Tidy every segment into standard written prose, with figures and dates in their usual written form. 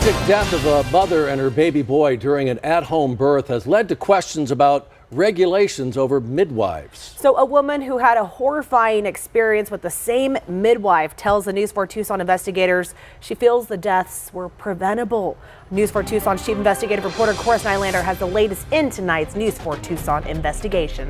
tragic death of a mother and her baby boy during an at-home birth has led to questions about regulations over midwives. So a woman who had a horrifying experience with the same midwife tells the News 4 Tucson investigators she feels the deaths were preventable. News 4 Tucson's chief investigative reporter Cora Nylander has the latest in tonight's News 4 Tucson investigation.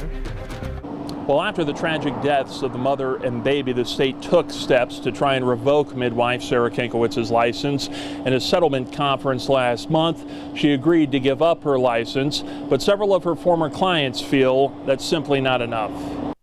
Well, after the tragic deaths of the mother and baby, the state took steps to try and revoke midwife Sarah Kinkowitz's license. In a settlement conference last month, she agreed to give up her license, but several of her former clients feel that's simply not enough.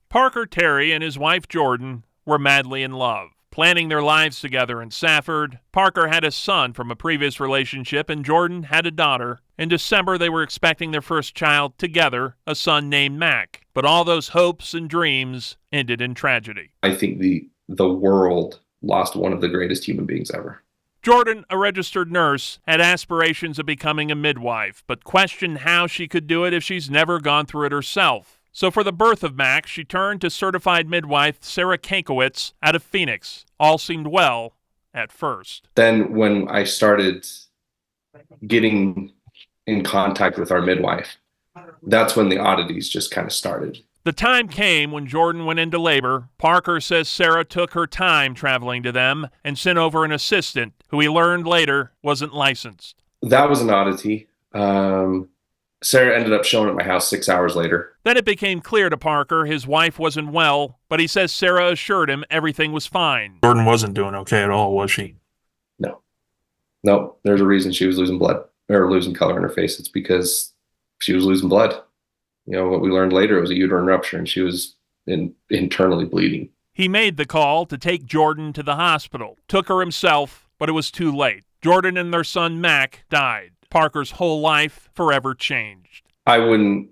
Parker Terry and his wife Jordan were madly in love, planning their lives together in Safford. Parker had a son from a previous relationship and Jordan had a daughter. In December, they were expecting their first child together, a son named Mac. But all those hopes and dreams ended in tragedy. I think the world lost one of the greatest human beings ever. Jordan, a registered nurse, had aspirations of becoming a midwife, but questioned how she could do it if she's never gone through it herself. So for the birth of Mac, she turned to certified midwife Sarah Kinkowitz out of Phoenix. All seemed well at first. Then when I started getting in contact with our midwife, that's when the oddities just kind of started. The time came when Jordan went into labor. Parker says Sarah took her time traveling to them and sent over an assistant who he learned later wasn't licensed. That was an oddity. Sarah ended up showing at my house 6 hours later. Then it became clear to Parker his wife wasn't well, but he says Sarah assured him everything was fine. Jordan wasn't doing okay at all, was she? No, there's a reason she was losing blood or losing color in her face. It's because she was losing blood. You know, what we learned later was a uterine rupture and she was internally bleeding. He made the call to take Jordan to the hospital, took her himself, but it was too late. Jordan and their son Mac died. Parker's whole life forever changed. I wouldn't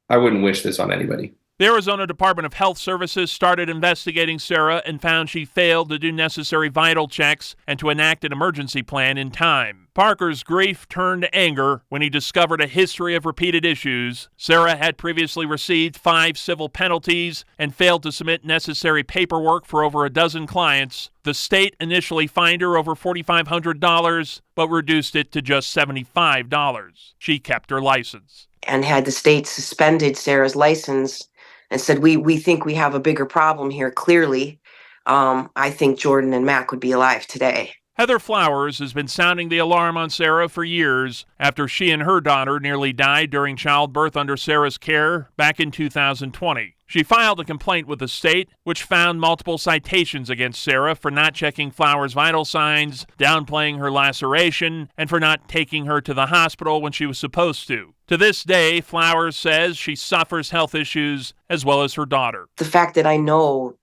wish this on anybody. The Arizona Department of Health Services started investigating Sarah and found she failed to do necessary vital checks and to enact an emergency plan in time. Parker's grief turned to anger when he discovered a history of repeated issues. Sarah had previously received 5 civil penalties and failed to submit necessary paperwork for over a dozen clients. The state initially fined her over $4,500, but reduced it to just $75. She kept her license. And had the state suspended Sarah's license and said, we think we have a bigger problem here, clearly, I think Jordan and Mac would be alive today. Heather Flowers has been sounding the alarm on Sarah for years after she and her daughter nearly died during childbirth under Sarah's care back in 2020. She filed a complaint with the state, which found multiple citations against Sarah for not checking Flowers' vital signs, downplaying her laceration, and for not taking her to the hospital when she was supposed to. To this day, Flowers says she suffers health issues as well as her daughter. The fact that I know,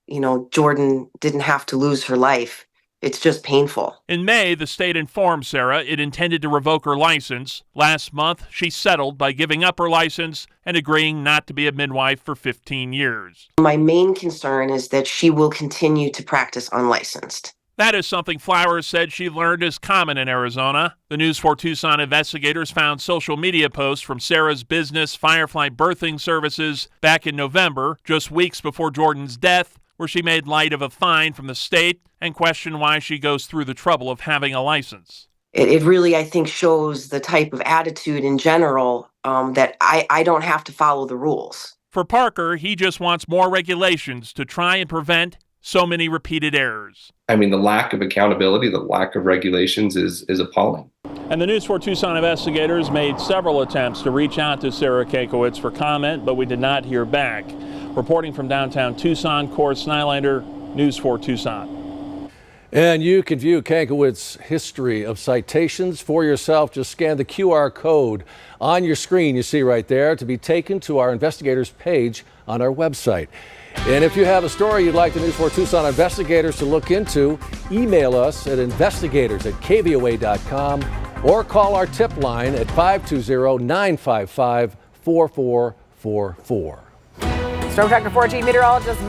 Jordan didn't have to lose her life, it's just painful. In May, the state informed Sarah it intended to revoke her license. Last month, she settled by giving up her license and agreeing not to be a midwife for 15 years. My main concern is that she will continue to practice unlicensed. That is something Flowers said she learned is common in Arizona. The News 4 Tucson investigators found social media posts from Sarah's business, Firefly Birthing Services, back in November, just weeks before Jordan's death, where she made light of a fine from the state and questioned why she goes through the trouble of having a license. It really, I think, shows the type of attitude in general that I don't have to follow the rules. For Parker, he just wants more regulations to try and prevent so many repeated errors. I mean, the lack of accountability, the lack of regulations is appalling. And the News 4 Tucson investigators made several attempts to reach out to Sarah Kinkowitz for comment, but we did not hear back. Reporting from downtown Tucson, Cora Nylander, News 4 Tucson. And you can view Kinkowitz's history of citations for yourself. Just scan the QR code on your screen you see right there to be taken to our investigators page on our website. And if you have a story you'd like the News 4 Tucson investigators to look into, email us at investigators@kvoa.com or call our tip line at 520-955-4444. Storm Tracker 4G meteorologist